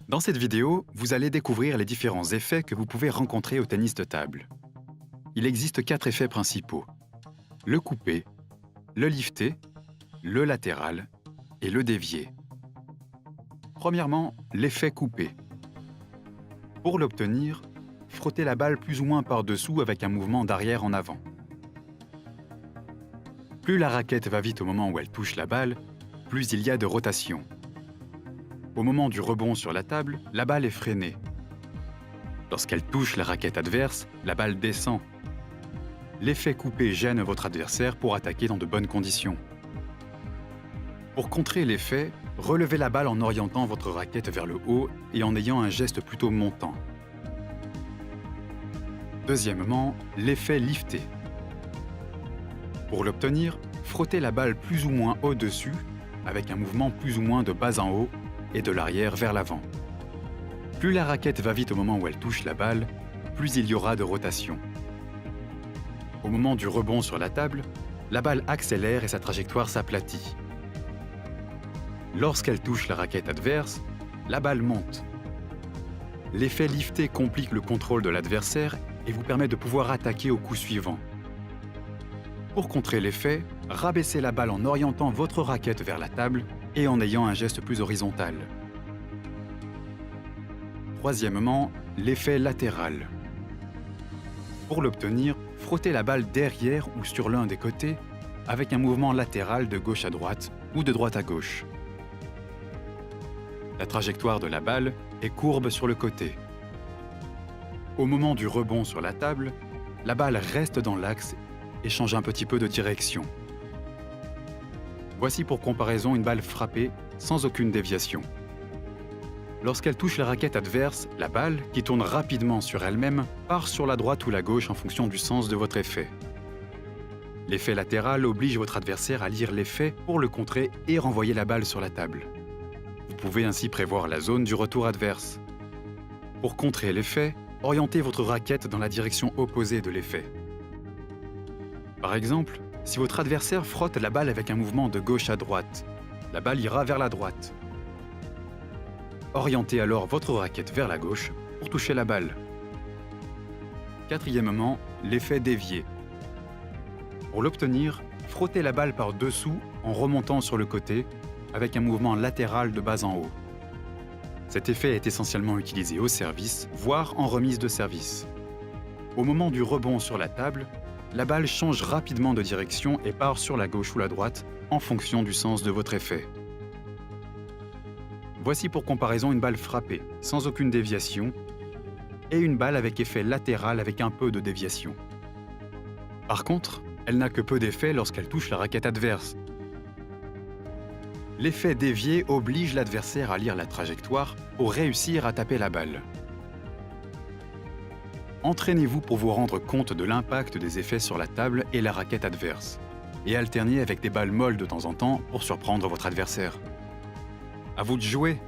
Dans cette vidéo, vous allez découvrir les différents effets que vous pouvez rencontrer au tennis de table. Il existe 4 effets principaux: le coupé, le lifté, le latéral et le dévié. Premièrement, l'effet coupé. Pour l'obtenir, frottez la balle plus ou moins par-dessous avec un mouvement d'arrière en avant. Plus la raquette va vite au moment où elle touche la balle, plus il y a de rotation. Au moment du rebond sur la table, la balle est freinée. Lorsqu'elle touche la raquette adverse, la balle descend. L'effet coupé gêne votre adversaire pour attaquer dans de bonnes conditions. Pour contrer l'effet, relevez la balle en orientant votre raquette vers le haut et en ayant un geste plutôt montant. Deuxièmement, l'effet lifté. Pour l'obtenir, frottez la balle plus ou moins au-dessus, avec un mouvement plus ou moins de bas en haut et de l'arrière vers l'avant. Plus la raquette va vite au moment où elle touche la balle, plus il y aura de rotation. Au moment du rebond sur la table, la balle accélère et sa trajectoire s'aplatit. Lorsqu'elle touche la raquette adverse, la balle monte. L'effet lifté complique le contrôle de l'adversaire et vous permet de pouvoir attaquer au coup suivant. Pour contrer l'effet, rabaissez la balle en orientant votre raquette vers la table et en ayant un geste plus horizontal. Troisièmement, l'effet latéral. Pour l'obtenir, frottez la balle derrière ou sur l'un des côtés avec un mouvement latéral de gauche à droite ou de droite à gauche. La trajectoire de la balle est courbe sur le côté. Au moment du rebond sur la table, la balle reste dans l'axe et change un petit peu de direction. Voici pour comparaison une balle frappée sans aucune déviation. Lorsqu'elle touche la raquette adverse, la balle, qui tourne rapidement sur elle-même, part sur la droite ou la gauche en fonction du sens de votre effet. L'effet latéral oblige votre adversaire à lire l'effet pour le contrer et renvoyer la balle sur la table. Vous pouvez ainsi prévoir la zone du retour adverse. Pour contrer l'effet, orientez votre raquette dans la direction opposée de l'effet. Par exemple, si votre adversaire frotte la balle avec un mouvement de gauche à droite, la balle ira vers la droite. Orientez alors votre raquette vers la gauche pour toucher la balle. Quatrièmement, l'effet dévié. Pour l'obtenir, frottez la balle par-dessous en remontant sur le côté avec un mouvement latéral de bas en haut. Cet effet est essentiellement utilisé au service, voire en remise de service. Au moment du rebond sur la table, la balle change rapidement de direction et part sur la gauche ou la droite en fonction du sens de votre effet. Voici pour comparaison une balle frappée, sans aucune déviation, et une balle avec effet latéral avec un peu de déviation. Par contre, elle n'a que peu d'effet lorsqu'elle touche la raquette adverse. L'effet dévié oblige l'adversaire à lire la trajectoire pour réussir à taper la balle. Entraînez-vous pour vous rendre compte de l'impact des effets sur la table et la raquette adverse, et alternez avec des balles molles de temps en temps pour surprendre votre adversaire. À vous de jouer!